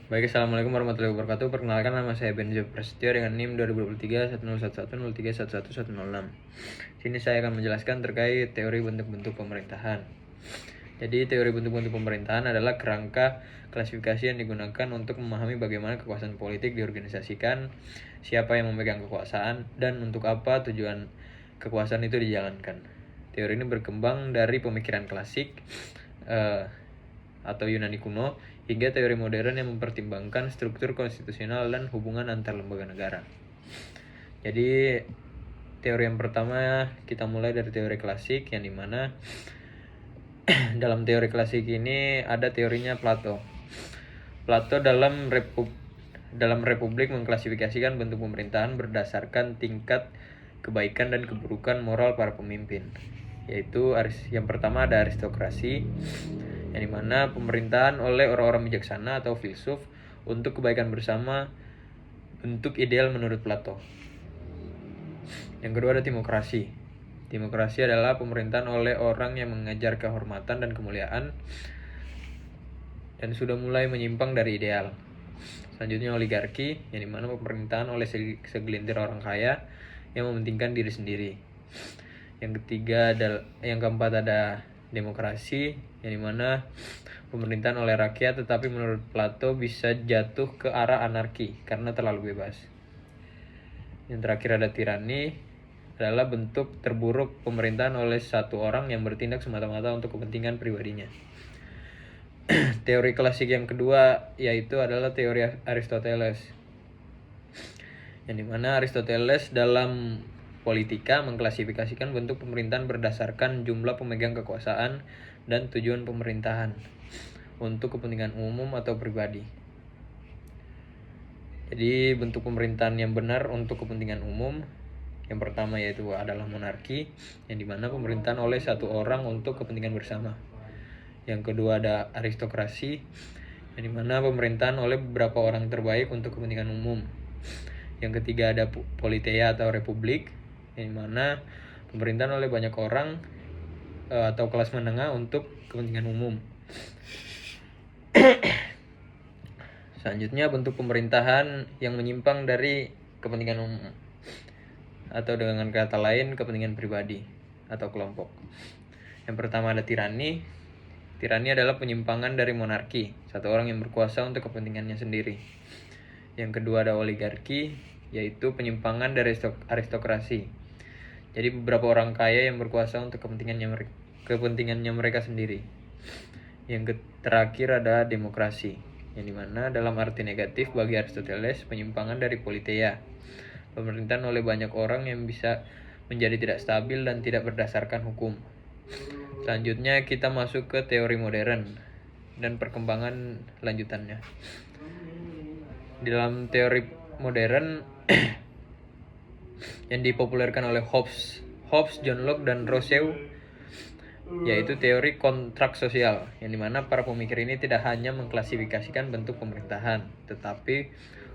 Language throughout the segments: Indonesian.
Baik, Assalamualaikum warahmatullahi wabarakatuh. Perkenalkan, nama saya Benjo Prasetyo dengan NIM 2023 101103111006. Sini saya akan menjelaskan terkait teori bentuk-bentuk pemerintahan. Jadi, teori bentuk-bentuk pemerintahan adalah kerangka klasifikasi yang digunakan untuk memahami bagaimana kekuasaan politik diorganisasikan, siapa yang memegang kekuasaan, dan untuk apa tujuan kekuasaan itu dijalankan. Teori ini berkembang dari pemikiran klasik atau Yunani kuno hingga teori modern yang mempertimbangkan struktur konstitusional dan hubungan antar lembaga negara. Jadi teori yang pertama kita mulai dari teori klasik, yang dimana dalam teori klasik ini ada teorinya Plato. Plato dalam Republik mengklasifikasikan bentuk pemerintahan berdasarkan tingkat kebaikan dan keburukan moral para pemimpin. Yaitu yang pertama ada aristokrasi, yang dimana pemerintahan oleh orang-orang bijaksana atau filsuf untuk kebaikan bersama, bentuk ideal menurut Plato. Yang kedua ada demokrasi. Demokrasi adalah pemerintahan oleh orang yang mengejar kehormatan dan kemuliaan dan sudah mulai menyimpang dari ideal. Selanjutnya oligarki, yang dimana pemerintahan oleh segelintir orang kaya yang mementingkan diri sendiri. Yang keempat ada demokrasi, yang dimana pemerintahan oleh rakyat, tetapi menurut Plato bisa jatuh ke arah anarki karena terlalu bebas. Yang terakhir ada tirani, adalah bentuk terburuk pemerintahan oleh satu orang yang bertindak semata-mata untuk kepentingan pribadinya. Teori klasik yang kedua yaitu adalah teori Aristoteles, yang dimana Aristoteles dalam Politika mengklasifikasikan bentuk pemerintahan berdasarkan jumlah pemegang kekuasaan dan tujuan pemerintahan untuk kepentingan umum atau pribadi. Jadi bentuk pemerintahan yang benar untuk kepentingan umum, yang pertama yaitu adalah monarki, yang dimana pemerintahan oleh satu orang untuk kepentingan bersama. Yang kedua ada aristokrasi, yang dimana pemerintahan oleh beberapa orang terbaik untuk kepentingan umum. Yang ketiga ada politeia atau republik, yang dimana pemerintahan oleh banyak orang atau kelas menengah untuk kepentingan umum. Selanjutnya bentuk pemerintahan yang menyimpang dari kepentingan umum, atau dengan kata lain kepentingan pribadi atau kelompok. Yang pertama ada tirani. Tirani adalah penyimpangan dari monarki, satu orang yang berkuasa untuk kepentingannya sendiri. Yang kedua ada oligarki, yaitu penyimpangan dari aristokrasi. Jadi beberapa orang kaya yang berkuasa untuk kepentingannya mereka sendiri. Yang terakhir ada demokrasi, yang dimana dalam arti negatif bagi Aristoteles penyimpangan dari politeia, pemerintahan oleh banyak orang yang bisa menjadi tidak stabil dan tidak berdasarkan hukum. Selanjutnya kita masuk ke teori modern dan perkembangan lanjutannya. Di dalam teori modern yang dipopulerkan oleh Hobbes, John Locke, dan Rousseau, yaitu teori kontrak sosial, yang dimana para pemikir ini tidak hanya mengklasifikasikan bentuk pemerintahan, tetapi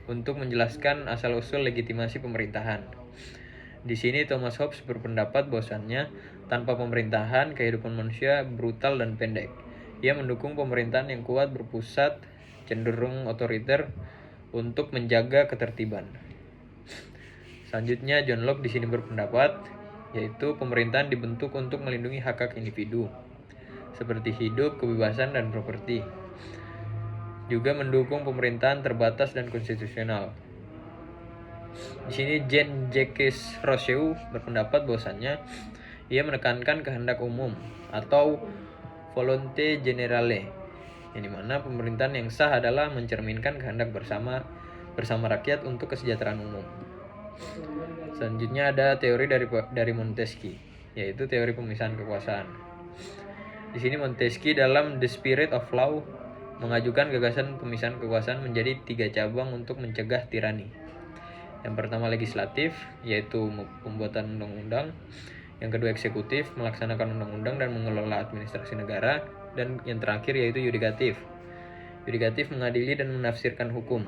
untuk menjelaskan asal-usul legitimasi pemerintahan. Di sini Thomas Hobbes berpendapat bahwasannya tanpa pemerintahan, kehidupan manusia brutal dan pendek. Ia mendukung pemerintahan yang kuat berpusat, cenderung otoriter untuk menjaga ketertiban. Selanjutnya John Locke di sini berpendapat yaitu pemerintahan dibentuk untuk melindungi hak-hak individu seperti hidup, kebebasan, dan properti. Juga mendukung pemerintahan terbatas dan konstitusional. Di sini Jean-Jacques Rousseau berpendapat bahwasannya ia menekankan kehendak umum atau volonté générale, yang dimana pemerintahan yang sah adalah mencerminkan kehendak bersama rakyat untuk kesejahteraan umum. Selanjutnya ada teori dari Montesquieu, yaitu teori pemisahan kekuasaan. Di sini Montesquieu dalam The Spirit of Law mengajukan gagasan pemisahan kekuasaan menjadi 3 cabang untuk mencegah tirani. Yang pertama legislatif, yaitu pembuatan undang-undang. Yang kedua eksekutif, melaksanakan undang-undang dan mengelola administrasi negara. Dan yang terakhir yaitu yudikatif. Yudikatif mengadili dan menafsirkan hukum.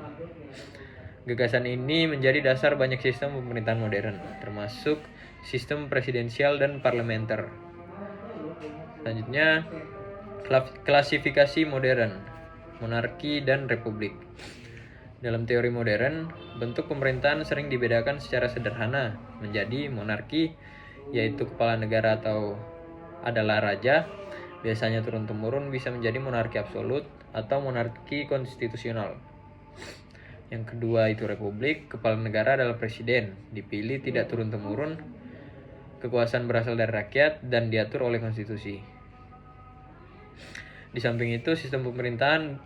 Gagasan ini menjadi dasar banyak sistem pemerintahan modern, termasuk sistem presidensial dan parlementer. Selanjutnya, klasifikasi modern. monarki, dan republik. Dalam teori modern, bentuk pemerintahan sering dibedakan secara sederhana menjadi monarki, yaitu kepala negara atau adalah raja, biasanya turun-temurun bisa menjadi monarki absolut atau monarki konstitusional. Yang kedua itu republik, kepala negara adalah presiden, dipilih tidak turun-temurun, kekuasaan berasal dari rakyat dan diatur oleh konstitusi. Di samping itu, sistem pemerintahan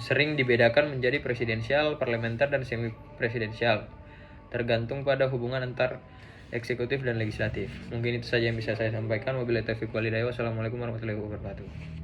sering dibedakan menjadi presidensial, parlementer, dan semi presidensial, tergantung pada hubungan antar eksekutif dan legislatif. Mungkin itu saja yang bisa saya sampaikan. Wabillahi taufiq walhidayah. Wassalamualaikum warahmatullahi wabarakatuh.